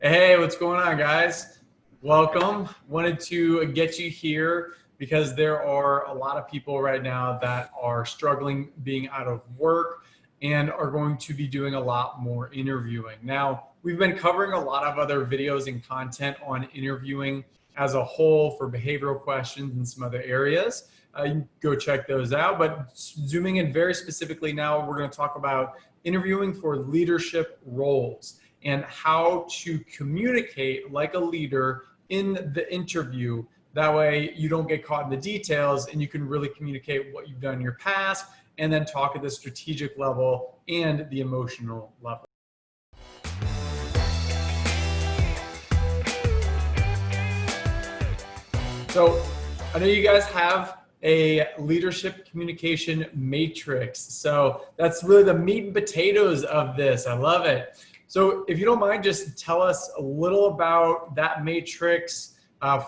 Hey, what's going on, guys? Welcome. Wanted to get you here because there are a lot of people right now that are struggling being out of work and are going to be doing a lot more interviewing. Now, we've been covering a lot of other videos and content on interviewing as a whole for behavioral questions and some other areas. You can go check those out. But zooming in very specifically now, we're going to talk about interviewing for leadership roles and how to communicate like a leader in the interview. That way you don't get caught in the details and you can really communicate what you've done in your past and then talk at the strategic level and the emotional level. So I know you guys have a leadership communication matrix. So that's really the meat and potatoes of this. I love it. So if you don't mind, just tell us a little about that matrix.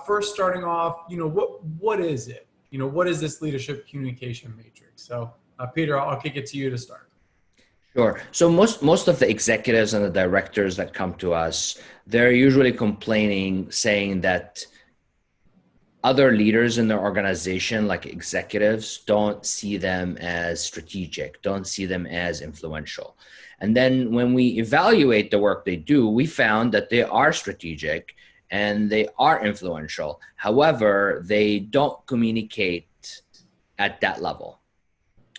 First, starting off, what is it? What is this leadership communication matrix? So Peter, I'll kick it to you to start. Sure. So most of the executives and the directors that come to us, they're usually complaining, saying that other leaders in their organization, like executives, don't see them as strategic, don't see them as influential. And then when we evaluate the work they do, we found that they are strategic and they are influential. However, they don't communicate at that level.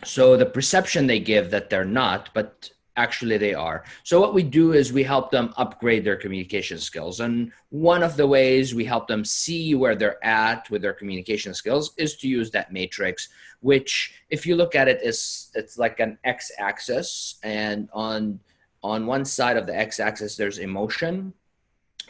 So the perception they give that they're not, but actually they are. So what we do is we help them upgrade their communication skills. And one of the ways we help them see where they're at with their communication skills is to use that matrix, which if you look at it, it's like an x-axis. And on one side of the x-axis, there's emotion.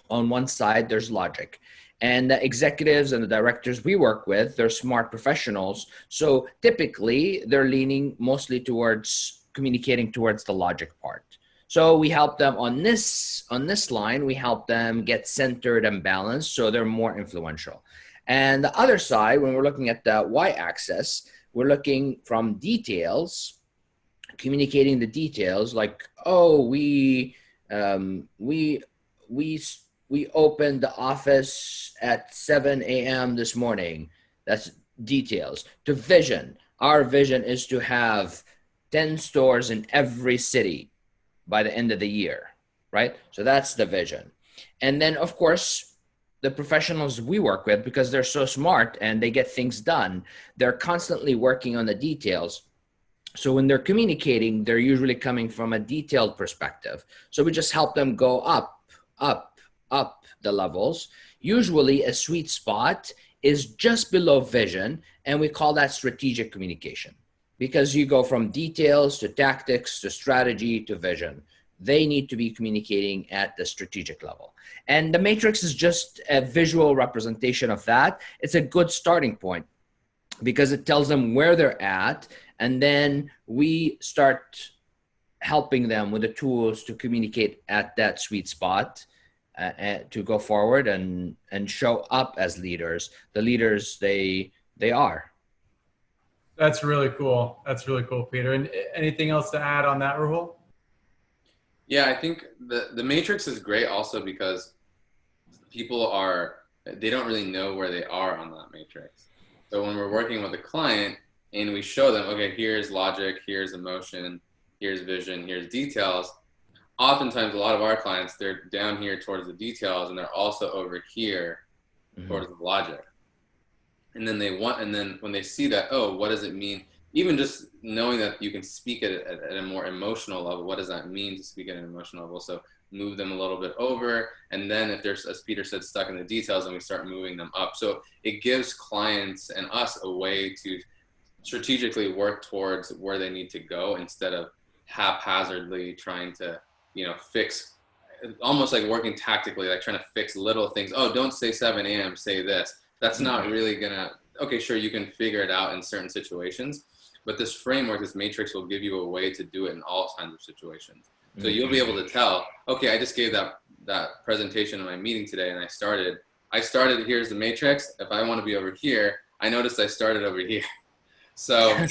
On one side, there's logic. And the executives and the directors we work with, they're smart professionals. So typically, they're leaning mostly towards communicating towards the logic part. So we help them on this line, we help them get centered and balanced so they're more influential. And the other side, when we're looking at the y-axis, we're looking from details, communicating the details like, oh, we opened the office at 7 a.m. this morning. That's details. To vision, our vision is to have 10 stores in every city by the end of the year, right? So that's the vision. And then, of course, the professionals we work with, because they're so smart and they get things done, they're constantly working on the details. So when they're communicating, they're usually coming from a detailed perspective. So we just help them go up the levels. Usually a sweet spot is just below vision, and we call that strategic communication. Because you go from details to tactics to strategy to vision. They need to be communicating at the strategic level. And the matrix is just a visual representation of that. It's a good starting point because it tells them where they're at. And then we start helping them with the tools to communicate at that sweet spot to go forward and show up as leaders, the leaders they are. That's really cool. That's really cool, Peter. And anything else to add on that, Rahul? Yeah, I think the matrix is great also because they don't really know where they are on that matrix. So when we're working with a client and we show them, okay, here's logic, here's emotion, here's vision, here's details. Oftentimes, a lot of our clients, they're down here towards the details and they're also over here towards the logic. And then when they see that, oh, what does it mean? Even just knowing that you can speak at a more emotional level, what does that mean to speak at an emotional level? So move them a little bit over. And then if there's, as Peter said, stuck in the details, then we start moving them up. So it gives clients and us a way to strategically work towards where they need to go instead of haphazardly trying to, fix, almost like working tactically, like trying to fix little things. Oh, don't say 7 a.m., say this. That's not really gonna, okay, sure, you can figure it out in certain situations, but this framework, this matrix will give you a way to do it in all kinds of situations. So you'll be able to tell, okay, I just gave that presentation in my meeting today and I started, here's the matrix. If I want to be over here, I noticed I started over here. So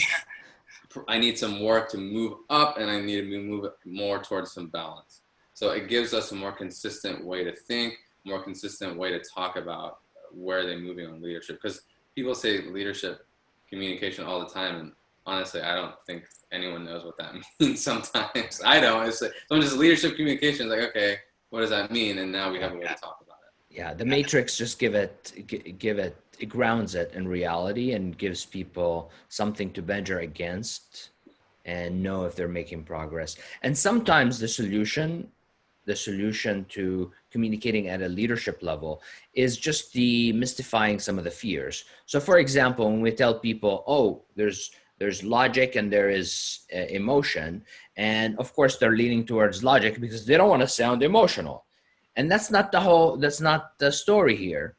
I need some work to move up and I need to move it more towards some balance. So it gives us a more consistent way to think, more consistent way to talk about where they're moving on leadership. Because people say leadership communication all the time, and honestly, I don't think anyone knows what that means sometimes. I don't. It's like, so just leadership communication is like, okay, what does that mean? And now we have a way to talk about it. Yeah, the matrix just it grounds it in reality and gives people something to measure against and know if they're making progress. And sometimes the solution to communicating at a leadership level is just demystifying some of the fears. So for example, when we tell people, oh, there's logic and there is emotion, and of course they're leaning towards logic because they don't want to sound emotional. And that's not the story here.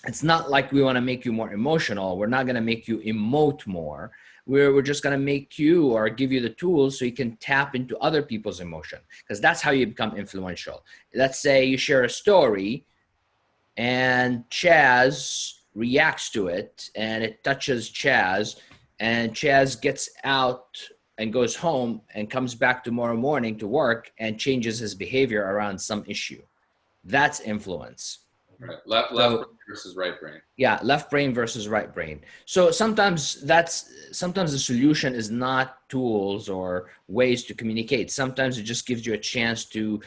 It's not like we want to make you more emotional. We're not going to make you emote more. We're just going to make you or give you the tools so you can tap into other people's emotion, because that's how you become influential. Let's say you share a story and Chaz reacts to it and it touches Chaz, and Chaz gets out and goes home and comes back tomorrow morning to work and changes his behavior around some issue. That's influence. Right. Left brain versus right brain. Yeah, left brain versus right brain. So sometimes the solution is not tools or ways to communicate. Sometimes it just gives you a chance to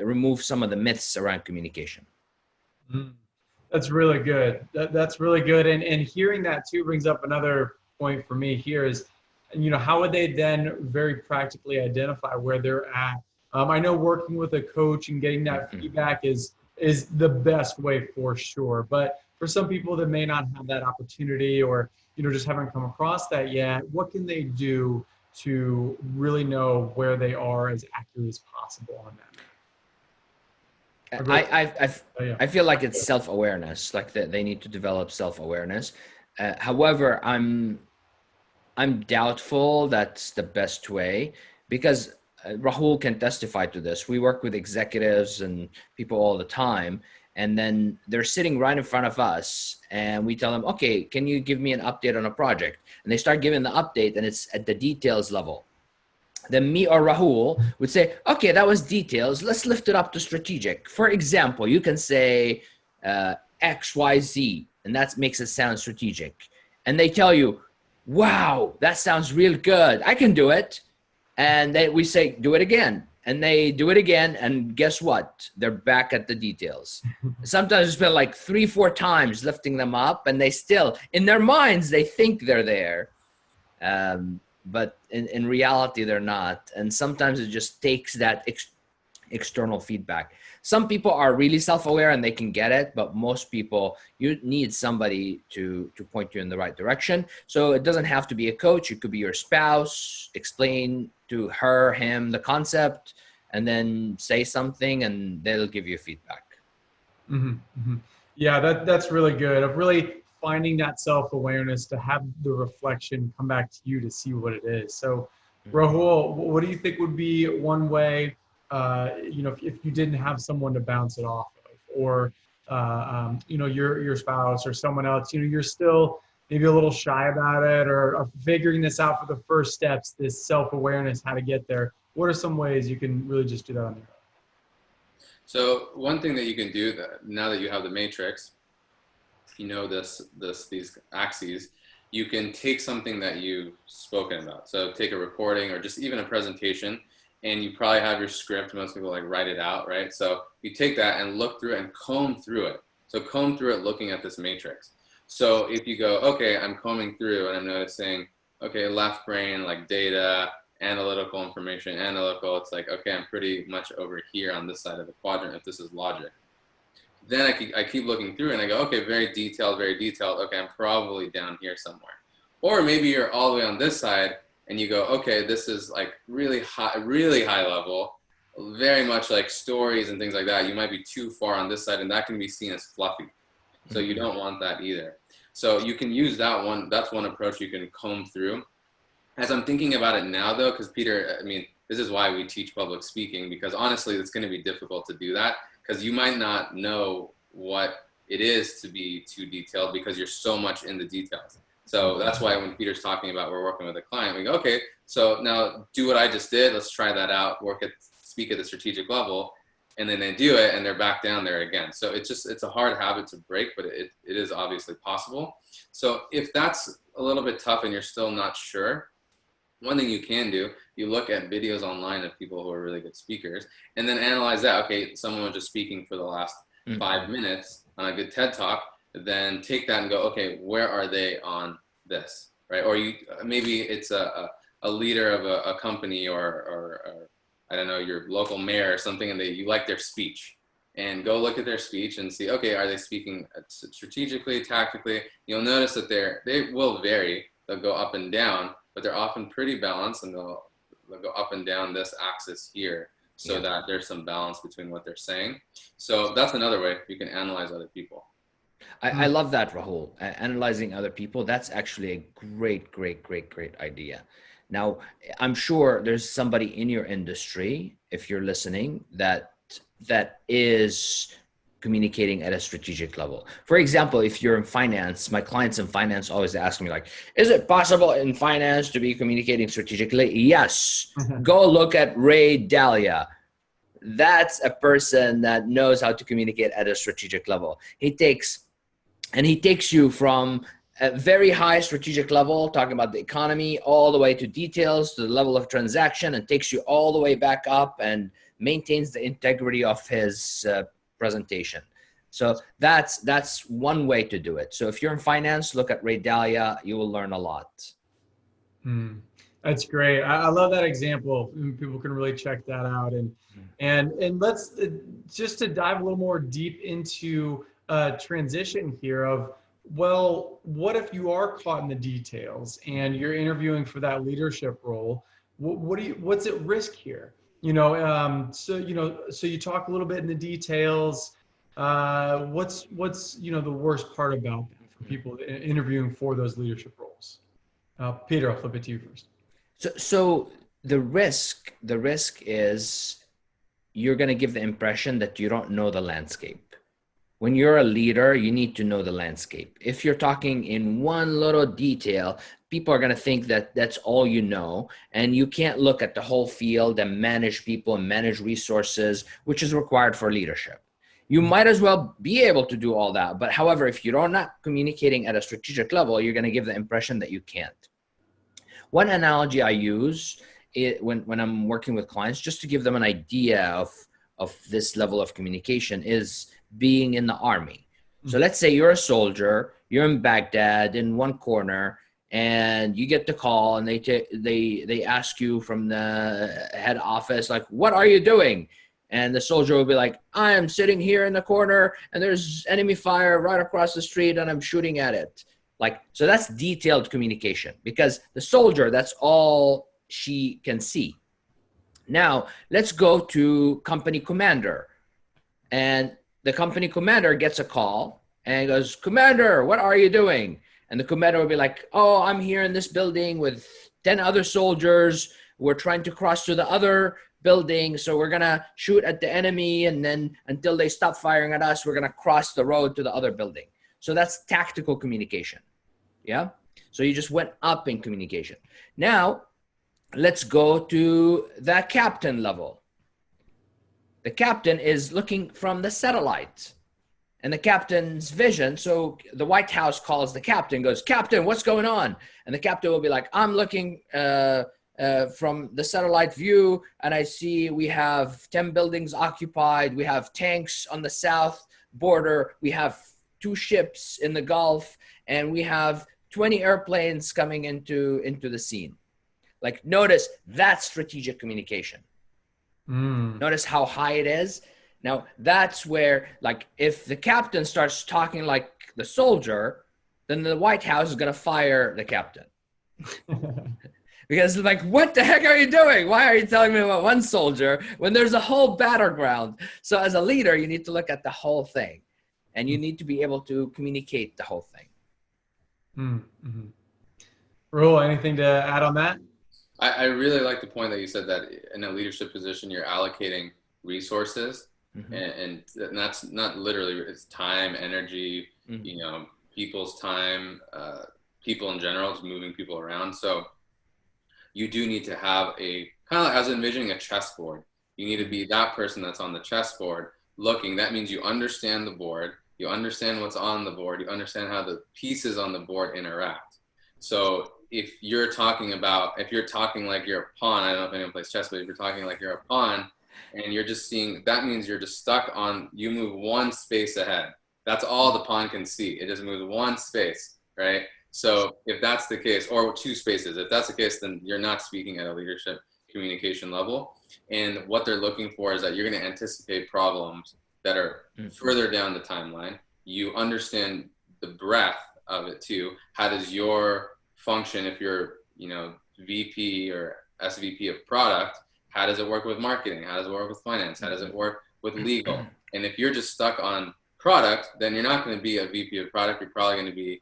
remove some of the myths around communication. That's really good. That's really good. And hearing that too brings up another point for me here is, how would they then very practically identify where they're at? I know working with a coach and getting that feedback is the best way for sure. But for some people that may not have that opportunity or, just haven't come across that yet, what can they do to really know where they are as accurate as possible on that? I feel like it's self-awareness, like that they need to develop self-awareness. However, I'm doubtful that's the best way, because Rahul can testify to this. We work with executives and people all the time, and then they're sitting right in front of us and we tell them, okay, can you give me an update on a project? And they start giving the update and it's at the details level. Then me or Rahul would say, okay, that was details. Let's lift it up to strategic. For example, you can say X, Y, Z, and that makes it sound strategic. And they tell you, wow, that sounds real good. I can do it. And then we say, do it again. And they do it again. And guess what? They're back at the details. Sometimes it's been like 3-4 times lifting them up, and they still, in their minds, they think they're there. But in reality, they're not. And sometimes it just takes that external feedback. Some people are really self-aware and they can get it, but most people, you need somebody to point you in the right direction. So it doesn't have to be a coach. It could be your spouse. Explain to her, him, the concept, and then say something, and they'll give you feedback. Yeah, that's really good. Of really finding that self-awareness to have the reflection come back to you to see what it is. So, Rahul, what do you think would be one way, if you didn't have someone to bounce it off of, or your spouse or someone else, you're still maybe a little shy about it, or figuring this out for the first steps, this self-awareness, how to get there. What are some ways you can really just do that on your own? So one thing that you can do now that you have the matrix, these axes, you can take something that you've spoken about. So take a recording or just even a presentation, and you probably have your script. Most people write it out, right? So you take that and look through it and comb through it. So comb through it looking at this matrix. So if you go, okay, I'm combing through and I'm noticing, okay, left brain, like data, analytical information, analytical, it's like, okay, I'm pretty much over here on this side of the quadrant if this is logic. Then I keep looking through and I go, okay, very detailed, very detailed. Okay, I'm probably down here somewhere. Or maybe you're all the way on this side and you go, okay, this is like really high level, very much like stories and things like that. You might be too far on this side, and that can be seen as fluffy. So you don't want that either. So you can use that one. That's one approach you can comb through. As I'm thinking about it now, though, because Peter, this is why we teach public speaking, because honestly, it's going to be difficult to do that, because you might not know what it is to be too detailed because you're so much in the details. So that's why when Peter's talking about we're working with a client, we go, okay, so now do what I just did. Let's try that out. speak at the strategic level, and then they do it and they're back down there again. So it's a hard habit to break, but it is obviously possible. So if that's a little bit tough and you're still not sure, one thing you can do, you look at videos online of people who are really good speakers and then analyze that. Okay, someone was just speaking for the last 5 minutes on a good TED Talk, then take that and go, okay, where are they on this, right? Or maybe it's a leader of a company or I don't know, your local mayor or something, and you like their speech, and go look at their speech and see, okay, are they speaking strategically, tactically? You'll notice that they will vary. They'll go up and down, but they're often pretty balanced, and they'll go up and down this axis here, so that there's some balance between what they're saying. So that's another way you can analyze other people. I love that, Rahul. Analyzing other people, that's actually a great idea. Now, I'm sure there's somebody in your industry, if you're listening, that is communicating at a strategic level. For example, if you're in finance, my clients in finance always ask me, like, is it possible in finance to be communicating strategically? Yes. Go look at Ray Dalio. That's a person that knows how to communicate at a strategic level. He takes you from a very high strategic level, talking about the economy, all the way to details, to the level of transaction, and takes you all the way back up and maintains the integrity of his presentation. So that's one way to do it. So if you're in finance, look at Ray Dalio. You will learn a lot. That's great. I love that example. People can really check that out. And let's just to dive a little more deep into transition here of, well, what if you are caught in the details and you're interviewing for that leadership role? What's at risk here? So you talk a little bit in the details. What's the worst part about that for people interviewing for those leadership roles? Peter, I'll flip it to you first. So the risk is you're going to give the impression that you don't know the landscape. When you're a leader, you need to know the landscape. If you're talking in one little detail, people are going to think that that's all you know, and you can't look at the whole field and manage people and manage resources, which is required for leadership. You might as well be able to do all that. But however, if you're not communicating at a strategic level, you're going to give the impression that you can't. One analogy I use when I'm working with clients, just to give them an idea of this level of communication, is being in the army. So let's say you're a soldier, you're in Baghdad in one corner, and you get the call, and they ask you from the head office, like, what are you doing? And the soldier will be like, I am sitting here in the corner, and there's enemy fire right across the street, and I'm shooting at it. Like, so that's detailed communication, because the soldier, that's all she can see. Now, let's go to company commander. And the company commander gets a call and goes, Commander, what are you doing? And the commander will be like, oh, I'm here in this building with 10 other soldiers. We're trying to cross to the other building. So we're going to shoot at the enemy. And then until they stop firing at us, we're going to cross the road to the other building. So that's tactical communication. Yeah. So you just went up in communication. Now let's go to the captain level. The captain is looking from the satellite, and the captain's vision. So the White House calls the captain, goes, Captain, what's going on? And the captain will be like, I'm looking from the satellite view, and I see we have 10 buildings occupied. We have tanks on the south border. We have 2 ships in the Gulf, and we have 20 airplanes coming into the scene. Like, notice that's strategic communication. Notice how high it is. Now, that's where, like, if the captain starts talking like the soldier, then the White House is going to fire the captain. Because, like, what the heck are you doing? Why are you telling me about one soldier when there's a whole battleground? So as a leader, you need to look at the whole thing, and you need to be able to communicate the whole thing. Rahul, anything to add on that? I really like the point that you said, that in a leadership position, you're allocating resources, and that's not literally, it's time, energy, people's time, people in general, just moving people around. So you do need to have a kind of like, I was envisioning a chessboard, You need to be that person that's on the chessboard looking. That means you understand the board, you understand what's on the board, you understand how the pieces on the board interact. So if you're talking like you're a pawn, I don't know if anyone plays chess, but if you're talking like you're a pawn and you're just seeing, that means you're just stuck on, you move one space ahead. That's all the pawn can see. It just moves one space, right? So if that's the case, or two spaces, if that's the case, then you're not speaking at a leadership communication level. And what they're looking for is that you're going to anticipate problems that are further down the timeline. You understand the breadth of it too. How does your function, if you're, VP or SVP of product, how does it work with marketing? How does it work with finance? How does it work with legal? And if you're just stuck on product, then you're not going to be a VP of product. You're probably going to be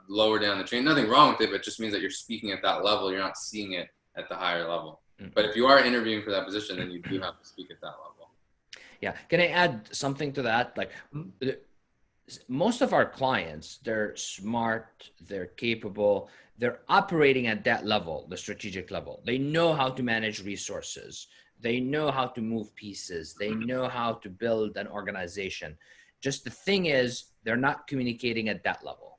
lower down the chain. Nothing wrong with it, but it just means that you're speaking at that level. You're not seeing it at the higher level. But if you are interviewing for that position, then you do have to speak at that level. Yeah. Can I add something to that? Like most of our clients, they're smart, they're capable, they're operating at that level, the strategic level. They know how to manage resources. They know how to move pieces. They know how to build an organization. Just the thing is, they're not communicating at that level.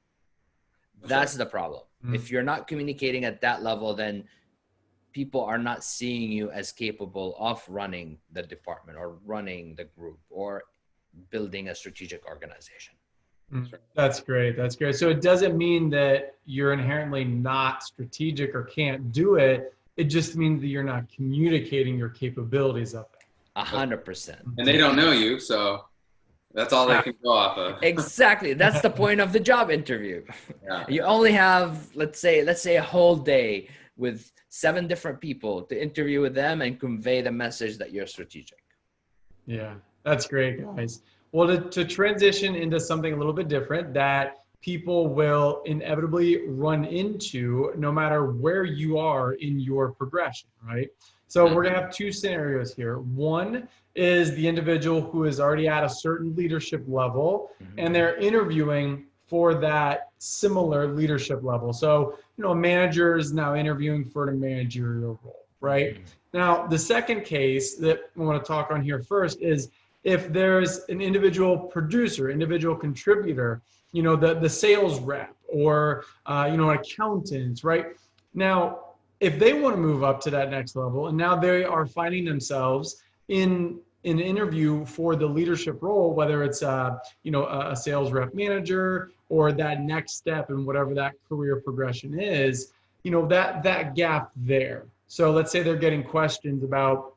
That's the problem. If you're not communicating at that level, then people are not seeing you as capable of running the department or running the group or building a strategic organization. That's great. That's great. So it doesn't mean that you're inherently not strategic or can't do it. It just means that you're not communicating your capabilities of it. 100%. And they don't know you, so that's all they can go off of. Exactly. That's the point of the job interview. Yeah. You only have, let's say a whole day with 7 different people to interview with them and convey the message that you're strategic. Yeah, that's great, guys. Well, to transition into something a little bit different that people will inevitably run into no matter where you are in your progression, right? So we're going to have 2 scenarios here. One is the individual who is already at a certain leadership level and they're interviewing for that similar leadership level. So, a manager is now interviewing for a managerial role, right? Now, the second case that I want to talk on here first is if there's an individual producer, individual contributor, the sales rep or, an accountant, right? Now, if they want to move up to that next level and now they are finding themselves in an interview for the leadership role, whether it's a sales rep manager or that next step in whatever that career progression is, that gap there. So let's say they're getting questions about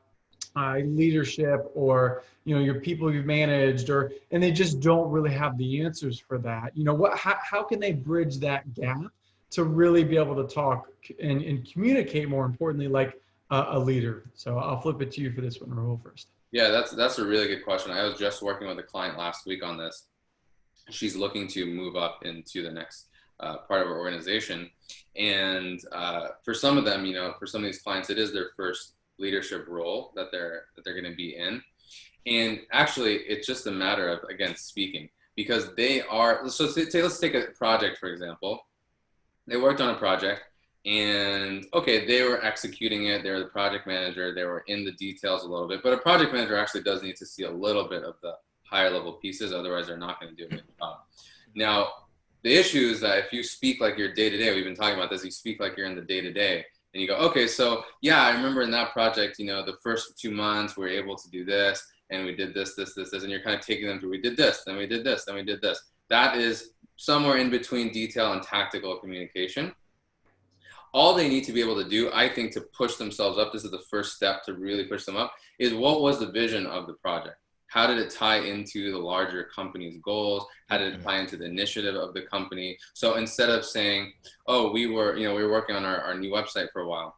leadership or your people you've managed, and they just don't really have the answers for that. How can they bridge that gap to really be able to talk and communicate, more importantly, like a leader? So I'll flip it to you for this one, Rahul, first. Yeah, that's a really good question. I was just working with a client last week on this. She's looking to move up into the next part of our organization. And for some of them, for some of these clients, it is their first leadership role that they're going to be in. And actually, it's just a matter of, again, speaking, because they are, so let's take a project, for example. They worked on a project and okay, they were executing it. They were the project manager. They were in the details a little bit, but a project manager actually does need to see a little bit of the higher level pieces. Otherwise they're not going to do a good job. Now, the issue is that if you speak like your day-to-day, we've been talking about this, you speak like you're in the day-to-day and you go, okay, so yeah, I remember in that project, the first 2 months we were able to do this and we did this, and you're kind of taking them through, we did this, then we did this, then we did this. That is somewhere in between detail and tactical communication. All they need to be able to do, I think, to push themselves up, this is the first step to really push them up, is what was the vision of the project? How did it tie into the larger company's goals? How did it tie into the initiative of the company? So instead of saying, oh, we were working on our new website for a while.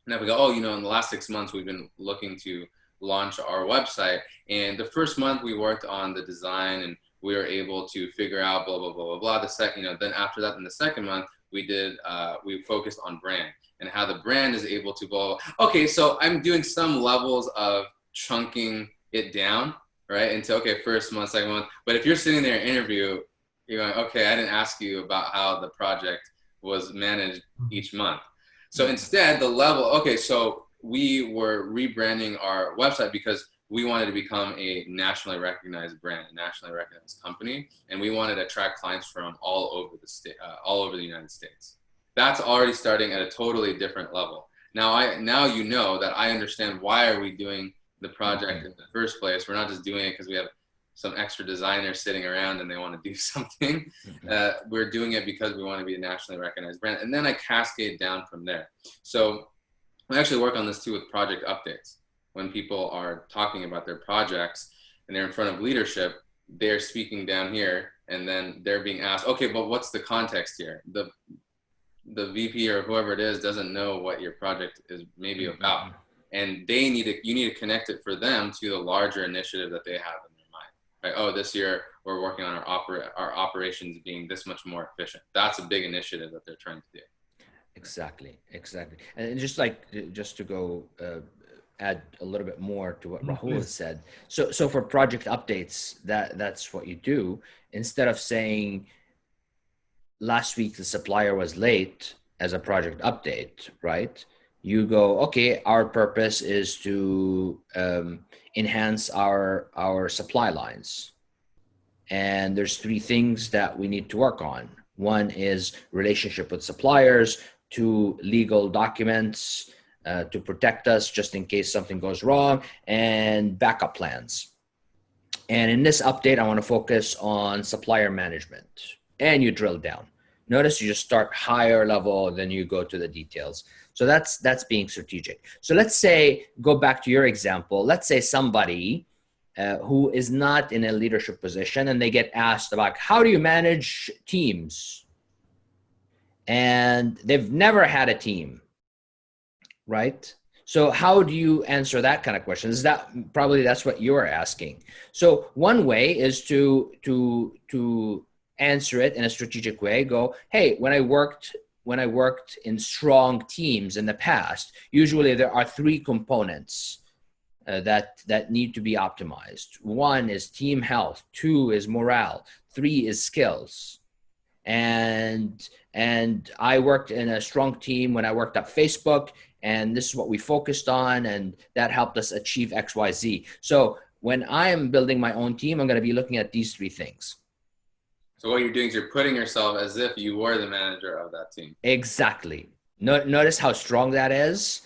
Now we go, oh, in the last 6 months, we've been looking to launch our website. And the first month we worked on the design and we were able to figure out blah, blah, blah, blah, blah. The second, then after that, in the second month, we focused on brand and how the brand is able to go, okay, so I'm doing some levels of chunking it down, right? Into, okay, first month, second month. But if you're sitting there in an interview, you're going, okay, I didn't ask you about how the project was managed each month. So instead the level, okay, so we were rebranding our website because we wanted to become a nationally recognized brand, a nationally recognized company, and we wanted to attract clients from all over the state, all over the United States. That's already starting at a totally different level. Now you know that I understand why are we doing the project in the first place. We're not just doing it because we have some extra designers sitting around and they want to do something. We're doing it because we want to be a nationally recognized brand. And then I cascade down from there. So I actually work on this too with project updates. When people are talking about their projects and they're in front of leadership, they're speaking down here and then they're being asked, okay, but what's the context here? The VP or whoever it is doesn't know what your project is maybe about. And you need to connect it for them to the larger initiative that they have in their mind. Right? Oh, this year we're working on our operations being this much more efficient. That's a big initiative that they're trying to do. Exactly. And just to go add a little bit more to what Rahul has said. So for project updates, that's what you do. Instead of saying last week the supplier was late as a project update, right? You go, okay, our purpose is to enhance our supply lines. And there's 3 things that we need to work on. 1 is relationship with suppliers, 2, legal documents to protect us just in case something goes wrong, and backup plans. And in this update, I want to focus on supplier management. And you drill down. Notice you just start higher level, then you go to the details. So that's being strategic. So let's say, go back to your example. Let's say somebody who is not in a leadership position and they get asked about how do you manage teams? And they've never had a team, right? So how do you answer that kind of question? Is that probably that's what you're asking? So one way is to answer it in a strategic way. Go, hey, when I worked in strong teams in the past, usually there are 3 components that need to be optimized. 1 is team health, 2 is morale, 3 is skills. And I worked in a strong team when I worked at Facebook, and this is what we focused on, and that helped us achieve XYZ. So when I am building my own team, I'm going to be looking at these 3 things. So what you're doing is you're putting yourself as if you were the manager of that team. Exactly. Notice how strong that is.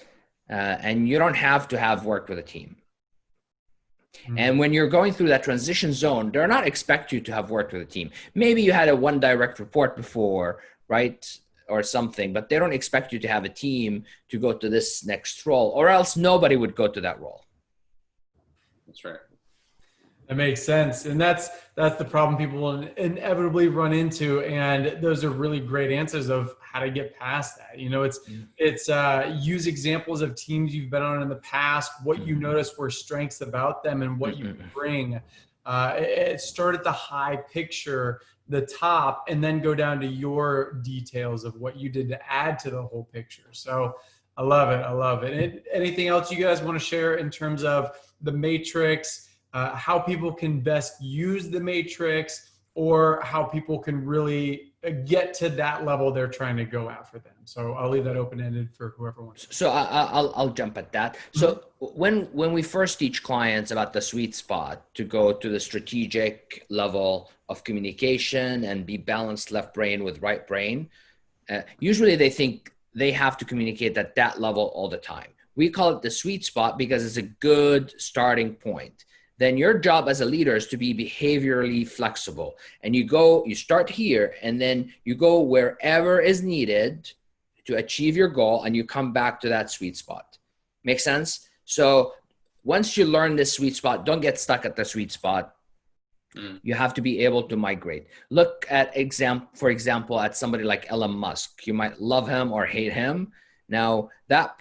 And you don't have to have worked with a team. Mm-hmm. And when you're going through that transition zone, they're not expect you to have worked with a team. Maybe you had a 1 direct report before, right? Or something, but they don't expect you to have a team to go to this next role, or else nobody would go to that role. That's right. That makes sense. And that's the problem people will inevitably run into. And those are really great answers of how to get past that. You know, it's use examples of teams you've been on in the past, what you notice were strengths about them and what you bring. Start at the high picture, the top, and then go down to your details of what you did to add to the whole picture. So I love it. I love it. And anything else you guys want to share in terms of the matrix, how people can best use the matrix, or how people can really get to that level they're trying to go at for them? So I'll leave that open-ended for whoever wants to. So I'll jump at that. So when we first teach clients about the sweet spot to go to the strategic level of communication and be balanced left brain with right brain, usually they think they have to communicate at that level all the time. We call it the sweet spot because it's a good starting point. Then your job as a leader is to be behaviorally flexible. And you start here, and then you go wherever is needed to achieve your goal, and you come back to that sweet spot. Make sense? So once you learn this sweet spot, don't get stuck at the sweet spot. You have to be able to migrate. Look at for example, at somebody like Elon Musk. You might love him or hate him. Now that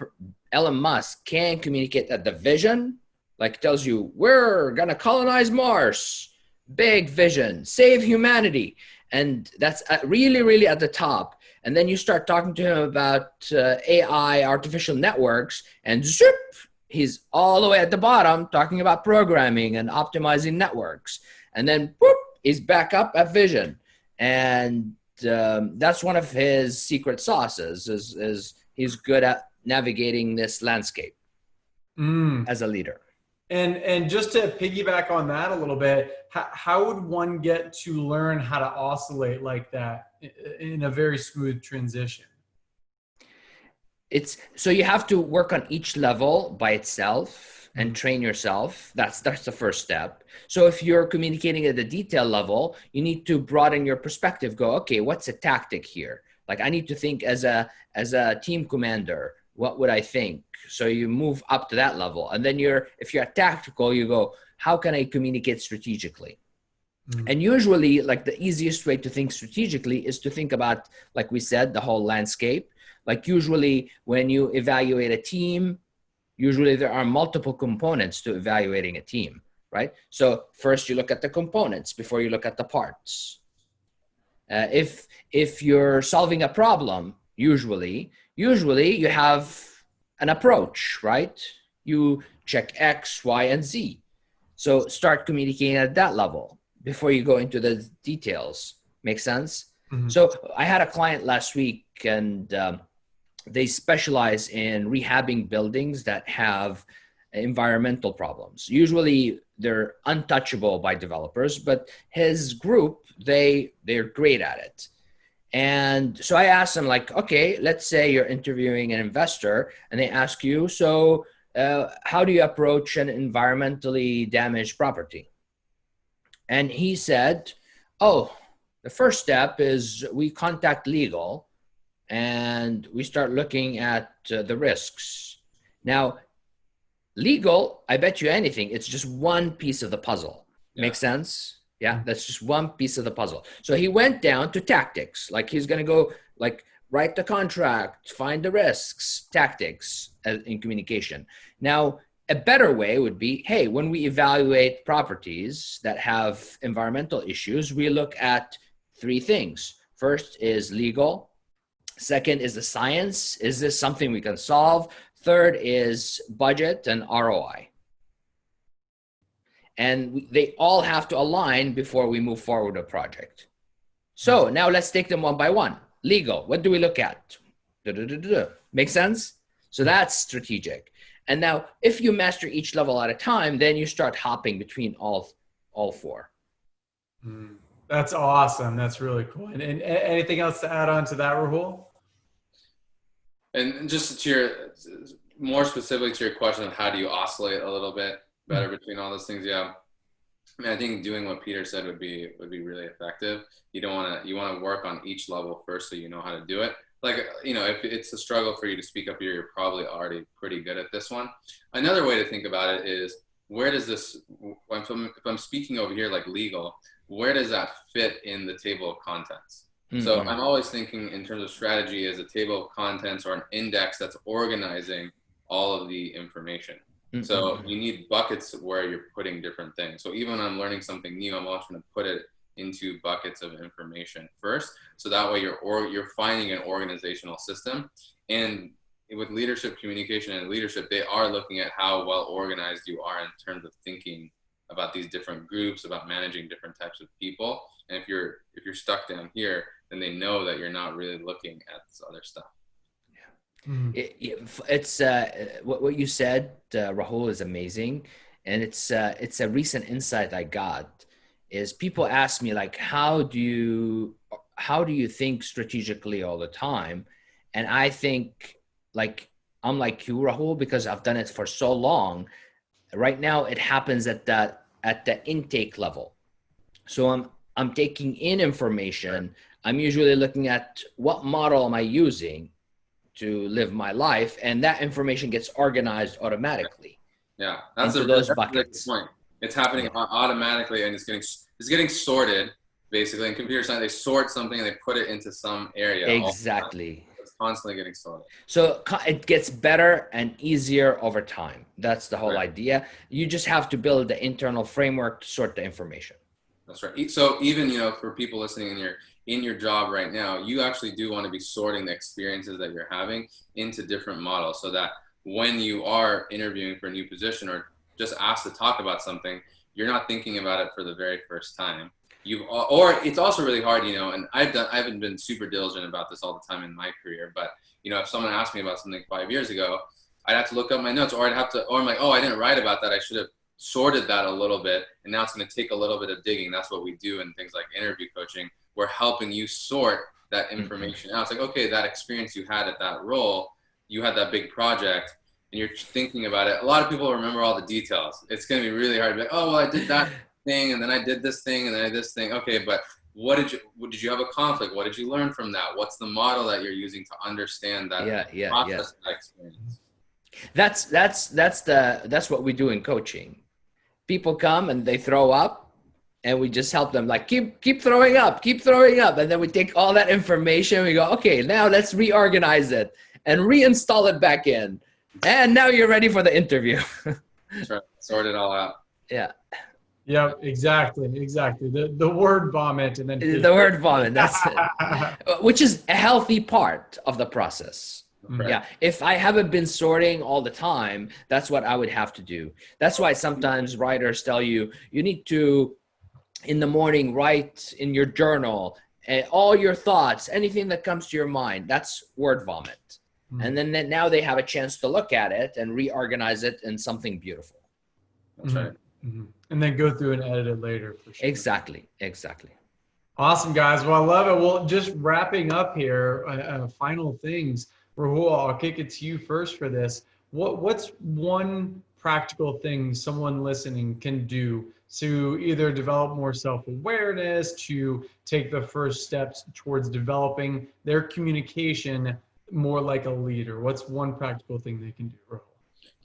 Elon Musk can communicate that the vision, like tells you, we're going to colonize Mars, big vision, save humanity. And that's really, really at the top. And then you start talking to him about AI, artificial networks, and zip, he's all the way at the bottom talking about programming and optimizing networks. And then whoop, he's back up at vision. And that's one of his secret sauces is he's good at navigating this landscape. Mm. as a leader. And just to piggyback on that a little bit, how would one get to learn how to oscillate like that in a very smooth transition? It's so you have to work on each level by itself and Mm. train yourself. That's the first step. So if you're communicating at the detail level, you need to broaden your perspective. Go, okay, what's a tactic here? Like I need to think as a team commander, what would I think? So you move up to that level. And then if you're tactical, you go, how can I communicate strategically? Mm. And usually, like the easiest way to think strategically is to think about, like we said, the whole landscape. Like usually when you evaluate a team, usually there are multiple components to evaluating a team, right? So first you look at the components before you look at the parts. If you're solving a problem, usually you have an approach, right? You check X, Y, and Z. So start communicating at that level before you go into the details. Make sense? Mhm. So I had a client last week, and they specialize in rehabbing buildings that have environmental problems. Usually they're untouchable by developers, but his group, they're great at it. And so I asked him, like, okay, let's say you're interviewing an investor and they ask you, so how do you approach an environmentally damaged property? And he said, oh, the first step is we contact legal and we start looking at the risks. Now, legal, I bet you anything, it's just one piece of the puzzle. Yeah. Make sense? Yeah, that's just one piece of the puzzle. So he went down to tactics. Like he's going to go like write the contract, find the risks, tactics in communication. Now, a better way would be, hey, when we evaluate properties that have environmental issues, we look at three things. First is legal. Second is the science. Is this something we can solve? Third is budget and ROI. And they all have to align before we move forward a project. So now let's take them one by one. Legal, what do we look at? Make sense? So that's strategic. And now if you master each level at a time, then you start hopping between all four. That's awesome. That's really cool. And anything else to add on to that, Rahul? And just to your, more specifically to your question of how do you oscillate a little bit better between all those things, yeah. I mean, I think doing what Peter said would be really effective. You want to work on each level first so you know how to do it. Like, you know, if it's a struggle for you to speak up here, you're probably already pretty good at this one. Another way to think about it is, where does this, if I'm speaking over here like legal, where does that fit in the table of contents? Mm-hmm. So I'm always thinking in terms of strategy as a table of contents or an index that's organizing all of the information. Mm-hmm. So you need buckets where you're putting different things. So even when I'm learning something new, I'm always going to put it into buckets of information first. So that way you're finding an organizational system. And with leadership communication and leadership, they are looking at how well organized you are in terms of thinking about these different groups, about managing different types of people. And if you're stuck down here, then they know that you're not really looking at this other stuff. It's what you said, Rahul, is amazing, and it's a recent insight I got. Is people ask me like, how do you think strategically all the time? And I think like I'm like you, Rahul, because I've done it for so long. Right now, it happens at the intake level. So I'm taking in information. I'm usually looking at what model am I using to live my life, and that information gets organized automatically. Yeah, that's those buckets. Point. It's happening automatically, and it's getting sorted. Basically, in computer science, they sort something and they put it into some area. Exactly. It's constantly getting sorted. So it gets better and easier over time. That's the whole idea. You just have to build the internal framework to sort the information. That's right. So even, for people listening in your job right now, you actually do want to be sorting the experiences that you're having into different models so that when you are interviewing for a new position or just asked to talk about something, you're not thinking about it for the very first time. Or it's also really hard, and I haven't been super diligent about this all the time in my career, but if someone asked me about something 5 years ago, I'd have to look up my notes, or I'm like, oh, I didn't write about that. I should have sorted that a little bit. And now it's going to take a little bit of digging. That's what we do in things like interview coaching. We're helping you sort that information out. It's like, okay, that experience you had at that role, you had that big project, and you're thinking about it. A lot of people remember all the details. It's going to be really hard to be like, oh, well, I did that thing, and then I did this thing, and then I did this thing. Okay, but did you have a conflict? What did you learn from that? What's the model that you're using to understand that process, that experience? That's what we do in coaching. People come and they throw up, and we just help them like keep throwing up, and then we take all that information. We go, okay, now let's reorganize it and reinstall it back in, and now you're ready for the interview. Try to sort it all out. Yeah. Yeah, exactly. The word vomit, and then the word vomit. That's it. Which is a healthy part of the process. Right. Yeah. If I haven't been sorting all the time, that's what I would have to do. That's why sometimes writers tell you need to, in the morning, write in your journal all your thoughts, anything that comes to your mind. That's word vomit. And then now they have a chance to look at it and reorganize it in something beautiful. That's right. And then go through and edit it later for sure. Exactly. Awesome, guys. Well, I love it. Well, just wrapping up here, final things. Rahul, I'll kick it to you first for this. What's one practical thing someone listening can do to either develop more self-awareness, to take the first steps towards developing their communication more like a leader? What's one practical thing they can do, Rahul?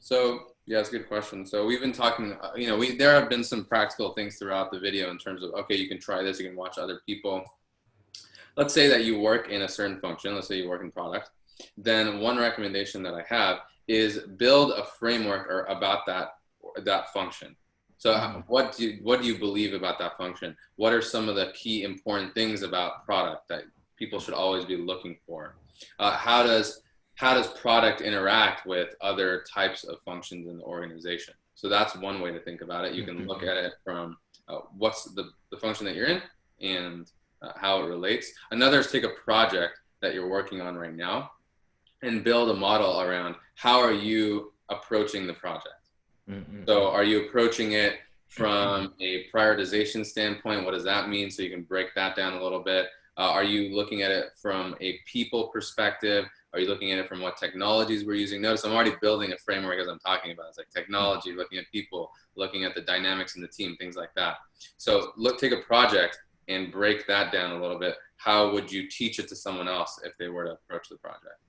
So, yeah, it's a good question. So we've been talking, there have been some practical things throughout the video in terms of, okay, you can try this, you can watch other people. Let's say that you work in a certain function. Let's say you work in product. Then one recommendation that I have is build a framework about that function. So what do you believe about that function? What are some of the key important things about product that people should always be looking for? How does product interact with other types of functions in the organization? So that's one way to think about it. You can look at it from what's the function that you're in and how it relates. Another is take a project that you're working on right now and build a model around how are you approaching the project. So are you approaching it from a prioritization standpoint? What does that mean? So you can break that down a little bit. Are you looking at it from a people perspective? Are you looking at it from what technologies we're using? Notice I'm already building a framework as I'm talking about. It's like technology, looking at people, looking at the dynamics in the team, things like that. So take a project and break that down a little bit. How would you teach it to someone else if they were to approach the project?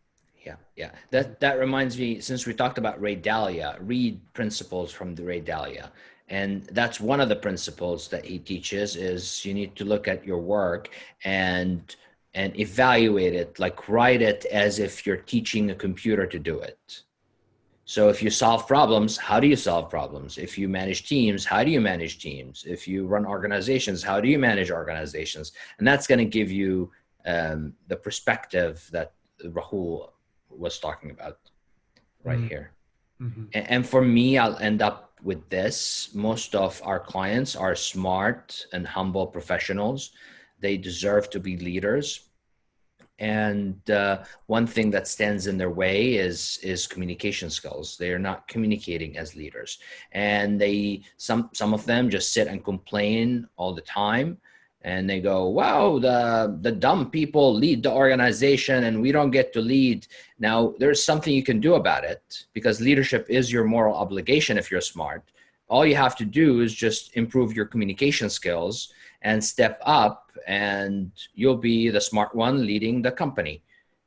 Yeah. That reminds me, since we talked about Ray Dalio, read principles from the Ray Dalio. And that's one of the principles that he teaches is you need to look at your work and evaluate it, like write it as if you're teaching a computer to do it. So if you solve problems, how do you solve problems? If you manage teams, how do you manage teams? If you run organizations, how do you manage organizations? And that's going to give you the perspective that Rahul was talking about right here. And for me, I'll end up with this. Most of our clients are smart and humble professionals. They deserve to be leaders. And one thing that stands in their way is communication skills. They are not communicating as leaders. And some of them just sit and complain all the time. And they go, wow, the dumb people lead the organization and we don't get to lead. Now, there's something you can do about it because leadership is your moral obligation if you're smart. All you have to do is just improve your communication skills and step up and you'll be the smart one leading the company.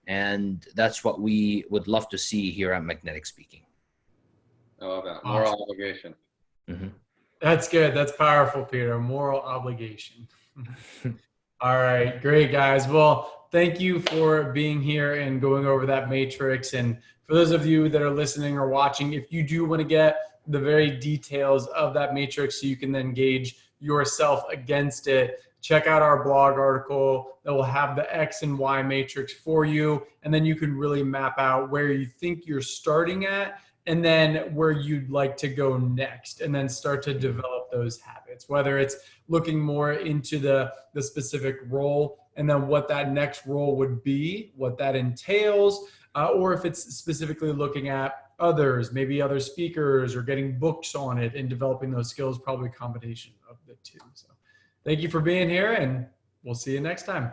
And that's what we would love to see here at Magnetic Speaking. I love that. Moral obligation. That's good. That's powerful, Peter. Moral obligation. All right, great, guys. Well, thank you for being here and going over that matrix. And for those of you that are listening or watching, if you do want to get the very details of that matrix so you can then gauge yourself against it, check out our blog article that will have the X and Y matrix for you. And then you can really map out where you think you're starting at and then where you'd like to go next, and then start to develop those habits, whether it's looking more into the specific role and then what that next role would be, what that entails, or if it's specifically looking at, others, maybe other speakers, or getting books on it and developing those skills, probably a combination of the two. So thank you for being here, and we'll see you next time.